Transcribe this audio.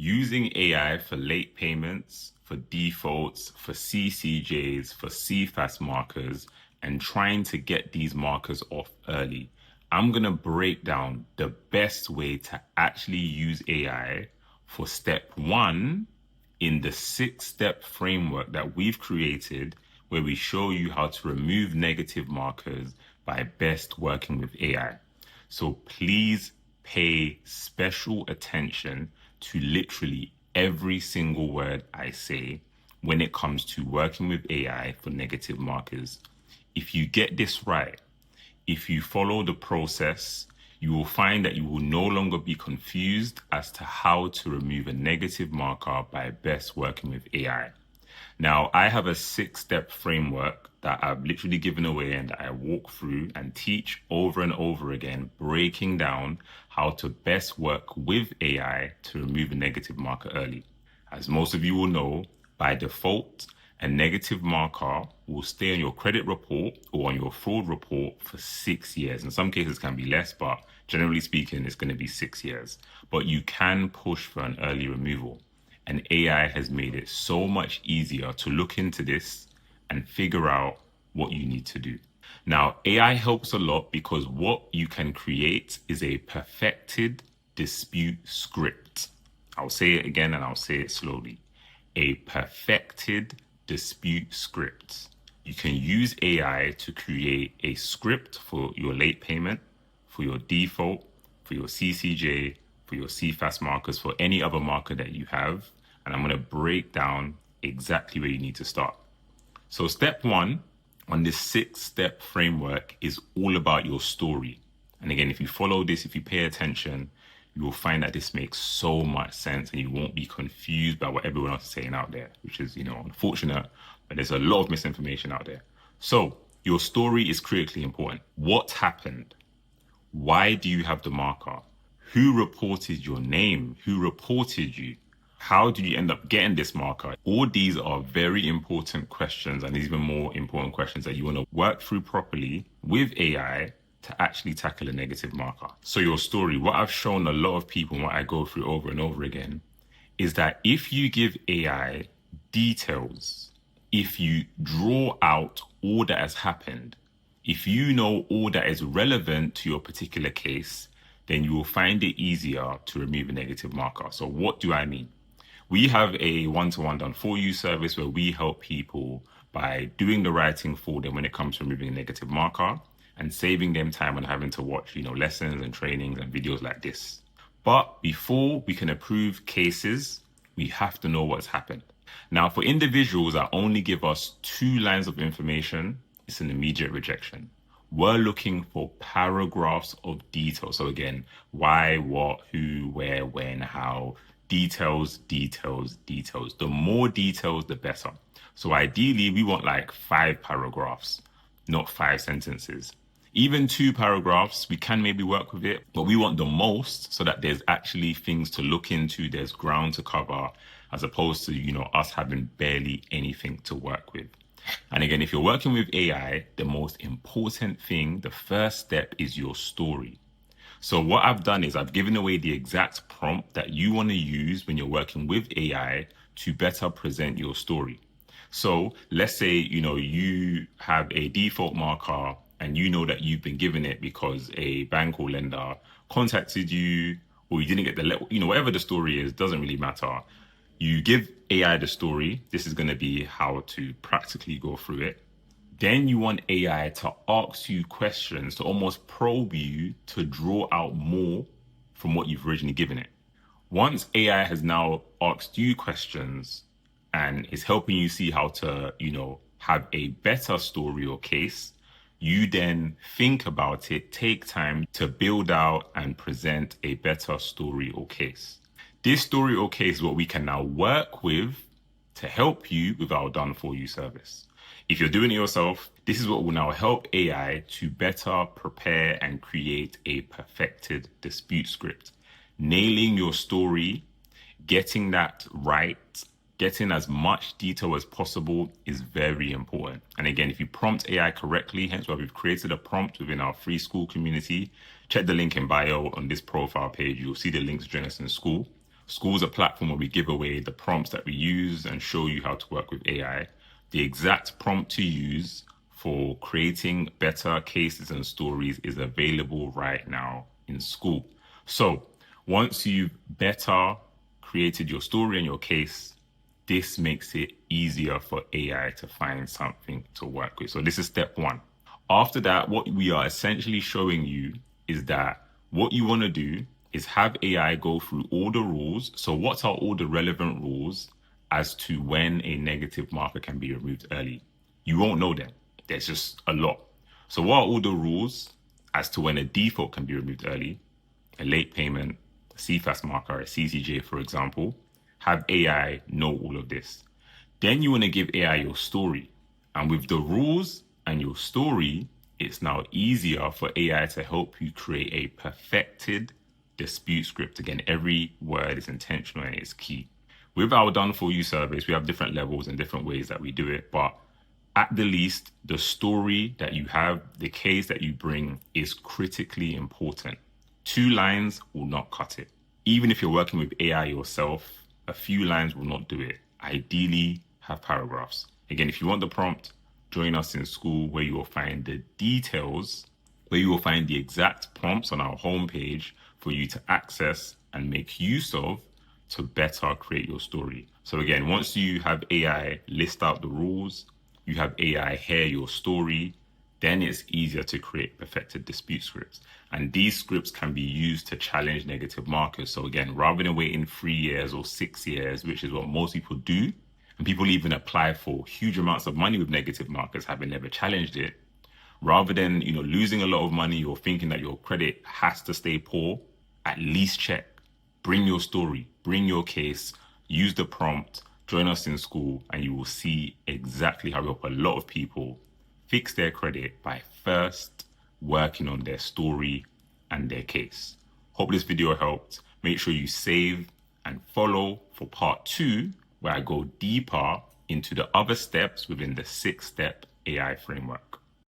Using AI for late payments, for defaults, for CCJs, for CIFAS markers, and trying to get these markers off early. I'm going to break down the best way to actually use AI for step one in the 6-step framework that we've created, where we show you how to remove negative markers by best working with AI. So please pay special attention to literally every single word I say when it comes to working with AI for negative markers. If you get this right, if you follow the process, you will find that you will no longer be confused as to how to remove a negative marker by best working with AI. Now, I have a 6-step framework that I've literally given away and that I walk through and teach over and over again, breaking down how to best work with AI to remove a negative marker early. As most of you will know, by default, a negative marker will stay on your credit report or on your fraud report for 6 years. In some cases, it can be less, but generally speaking, it's going to be 6 years. But you can push for an early removal. And AI has made it so much easier to look into this and figure out what you need to do. Now, AI helps a lot because what you can create is a perfected dispute script. I'll say it again and I'll say it slowly. A perfected dispute script. You can use AI to create a script for your late payment, for your default, for your CCJ, for your CIFAS markers, for any other marker that you have. And I'm going to break down exactly where you need to start. So step one on this 6-step framework is all about your story. And again, if you follow this, if you pay attention, you will find that this makes so much sense and you won't be confused by what everyone else is saying out there, which is, unfortunate, but there's a lot of misinformation out there. So your story is critically important. What happened? Why do you have the marker? Who reported your name? Who reported you? How did you end up getting this marker? All these are very important questions and even more important questions that you want to work through properly with AI to actually tackle a negative marker. So your story, what I've shown a lot of people and what I go through over and over again is that if you give AI details, if you draw out all that has happened, if you know all that is relevant to your particular case, then you will find it easier to remove a negative marker. So what do I mean? We have a one-to-one done for you service where we help people by doing the writing for them when it comes to removing a negative marker and saving them time on having to watch, lessons and trainings and videos like this. But before we can approve cases, we have to know what's happened. Now, for individuals that only give us 2 lines of information, it's an immediate rejection. We're looking for paragraphs of detail. So again, why, what, who, where, when, how, details, details, details. The more details, the better. So ideally, we want like 5 paragraphs, not 5 sentences. Even 2 paragraphs, we can maybe work with it, but we want the most so that there's actually things to look into, there's ground to cover, as opposed to, us having barely anything to work with. And again, if you're working with AI, the most important thing, the first step is your story. So what I've done is I've given away the exact prompt that you want to use when you're working with AI to better present your story. So let's say, you have a default marker and you know that you've been given it because a bank or lender contacted you or you didn't get the, whatever the story is, doesn't really matter. You give AI the story. This is going to be how to practically go through it. Then you want AI to ask you questions, to almost probe you to draw out more from what you've originally given it. Once AI has now asked you questions and is helping you see how to, have a better story or case, you then think about it, take time to build out and present a better story or case. This story or case is what we can now work with to help you with our done for you service. If you're doing it yourself, this is what will now help AI to better prepare and create a perfected dispute script. Nailing your story, getting that right, getting as much detail as possible is very important. And again, if you prompt AI correctly, hence why we've created a prompt within our free school community, check the link in bio on this profile page. You'll see the links to join us in school. School is a platform where we give away the prompts that we use and show you how to work with AI. The exact prompt to use for creating better cases and stories is available right now in school. So once you've better created your story and your case, this makes it easier for AI to find something to work with. So this is step one. After that, what we are essentially showing you is that what you want to do is have AI go through all the rules. So what are all the relevant rules as to when a negative marker can be removed early? You won't know them. There's just a lot. So what are all the rules as to when a default can be removed early? A late payment, a CIFAS marker, a CCJ, for example. Have AI know all of this. Then you want to give AI your story. And with the rules and your story, it's now easier for AI to help you create a perfected dispute script. Again, every word is intentional and it's key. With our done for you service, we have different levels and different ways that we do it. But at the least, the story that you have, the case that you bring is critically important. 2 lines will not cut it. Even if you're working with AI yourself, a few lines will not do it. Ideally, have paragraphs. Again, if you want the prompt, join us in school where you will find the details, where you will find the exact prompts on our homepage for you to access and make use of to better create your story. So again, once you have AI list out the rules, you have AI hear your story, then it's easier to create perfected dispute scripts. And these scripts can be used to challenge negative markers. So again, rather than waiting 3 years or 6 years, which is what most people do, and people even apply for huge amounts of money with negative markers, having never challenged it, rather than losing a lot of money or thinking that your credit has to stay poor, at least check. Bring your story, bring your case, use the prompt, join us in school, and you will see exactly how we help a lot of people fix their credit by first working on their story and their case. Hope this video helped. Make sure you save and follow for part 2, where I go deeper into the other steps within the 6-step AI framework.